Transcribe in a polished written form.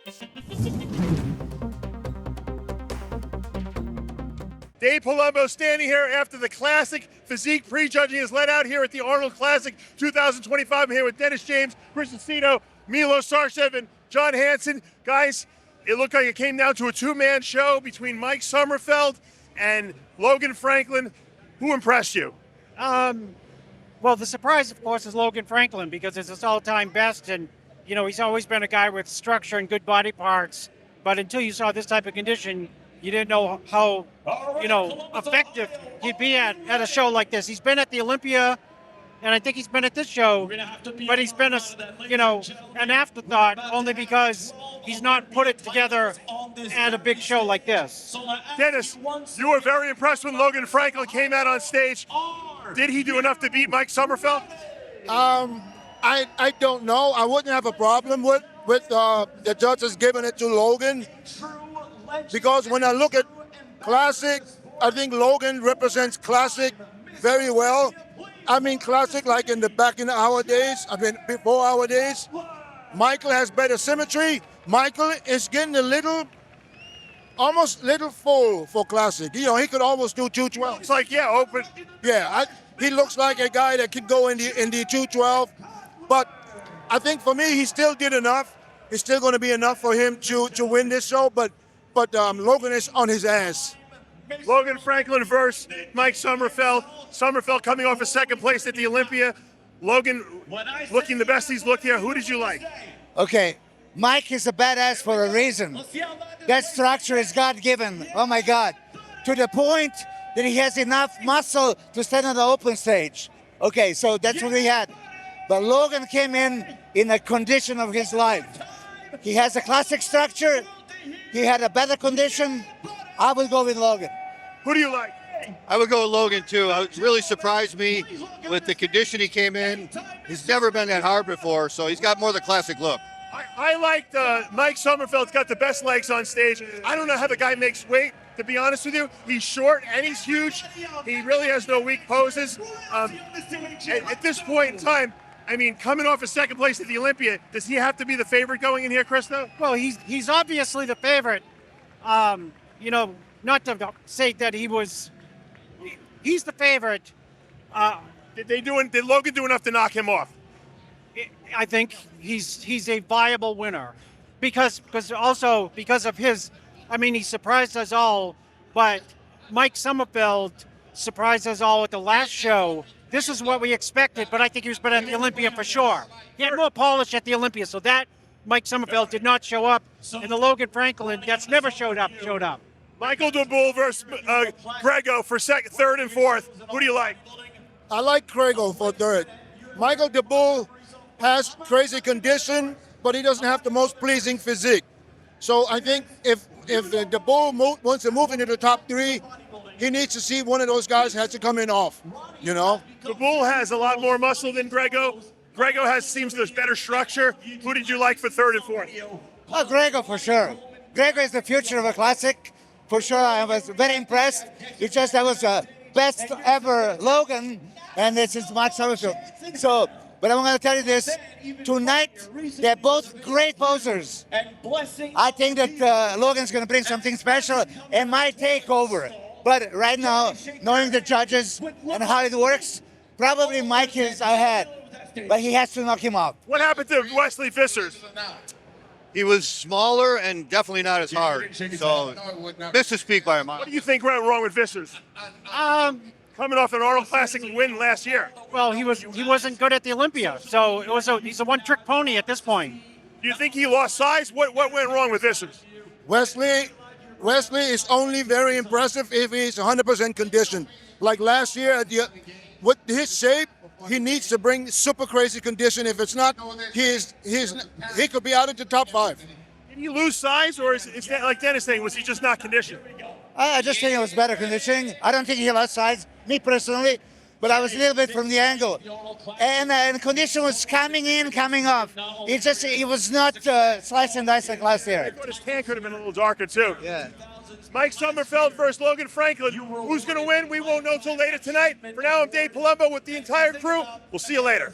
Dave Palumbo standing here after the Classic Physique prejudging is let out here at the Arnold Classic 2025. I'm here with Dennis James, Chris Aceto, Milos, Sarcev, and John Hansen. Guys, it looked like it came down to a two-man show between Mike Sommerfeld and Logan Franklin. Who impressed you? Well, the surprise, of course, is Logan Franklin because it's his all-time best, and he's always been a guy with structure and good body parts. But until you saw this type of condition, you didn't know how effective he'd be at a show like this. He's been at the Olympia, and I think he's been at this show, but he's been an afterthought only because he's not put it together at a big show like this. Dennis, you were very impressed when Logan Franklin came out on stage. Did he do enough to beat Mike Sommerfeld? I don't know. I wouldn't have a problem with the judges giving it to Logan, because when I look at Classic, I think Logan represents Classic very well. I mean Classic like back in our days, before our days. Michael has better symmetry. Michael is getting almost little full for Classic. He could almost do 212. It's like, yeah, open. Yeah, he looks like a guy that could go in the 212. But I think for me, he still did enough. It's still going to be enough for him to win this show. But Logan is on his ass. Logan Franklin versus Mike Sommerfeld. Sommerfeld coming off a second place at the Olympia. Logan looking the best he's looked here. Who did you like? Okay, Mike is a badass for a reason. That structure is God-given, oh my God, to the point that he has enough muscle to stand on the open stage. Okay, so that's what he had. But Logan came in a condition of his life. He has a classic structure. He had a better condition. I would go with Logan. Who do you like? I would go with Logan too. It really surprised me with the condition he came in. He's never been that hard before, so he's got more of the classic look. I liked Mike Sommerfeld's got the best legs on stage. I don't know how the guy makes weight, to be honest with you. He's short and he's huge. He really has no weak poses. At this point in time, coming off a second place at the Olympia, does he have to be the favorite going in here, Christo? Well, he's obviously the favorite. Not to say that he's the favorite. Did Logan do enough to knock him off? I think he's a viable winner because of his. He surprised us all, but Mike Sommerfeld surprised us all at the last show. This is what we expected, but I think he was better at the Olympia for sure. He had more polish at the Olympia, so that Mike Sommerfeld did not show up, and the Logan Franklin that's never showed up. Michael DeBull versus Grego for third and fourth. Who do you like? I like Grego for third. Michael DeBull has crazy condition, but he doesn't have the most pleasing physique. So I think if DeBull wants to move into the top three, he needs to see one of those guys has to come in off, DeBull has a lot more muscle than Grego. Grego seems there's better structure. Who did you like for third and fourth? Oh, Grego for sure. Grego is the future of a classic. For sure, I was very impressed. It's just that was the best ever Logan, and this is Mike Sommerfeld. So, but I'm going to tell you this. Tonight, they're both great posers. I think that Logan's going to bring something special and might take over. But right now, knowing the judges and how it works, probably Mike is ahead. But he has to knock him off. What happened to Wesley Vissers? He was smaller and definitely not as hard. So, missed his peak by a mile. What do you think went wrong with Vissers? Coming off an Arnold Classic win last year. Well, he wasn't good at the Olympia, so he's a one-trick pony at this point. Do you think he lost size? What went wrong with Vissers? Wesley is only very impressive if he's 100% conditioned. Like last year, with his shape, he needs to bring super crazy condition. If it's not, he could be out of the top 5. Did he lose size, or is that like Dennis saying, was he just not conditioned? I just think it was better conditioning. I don't think he lost size, me personally, but I was a little bit from the angle. And condition was coming in, coming off. It was not slice and dice like last year. I thought his tan could have been a little darker too. Yeah. Mike Sommerfeld versus Logan Franklin. Who's going to win? We won't know until later tonight. For now, I'm Dave Palumbo with the entire crew. We'll see you later.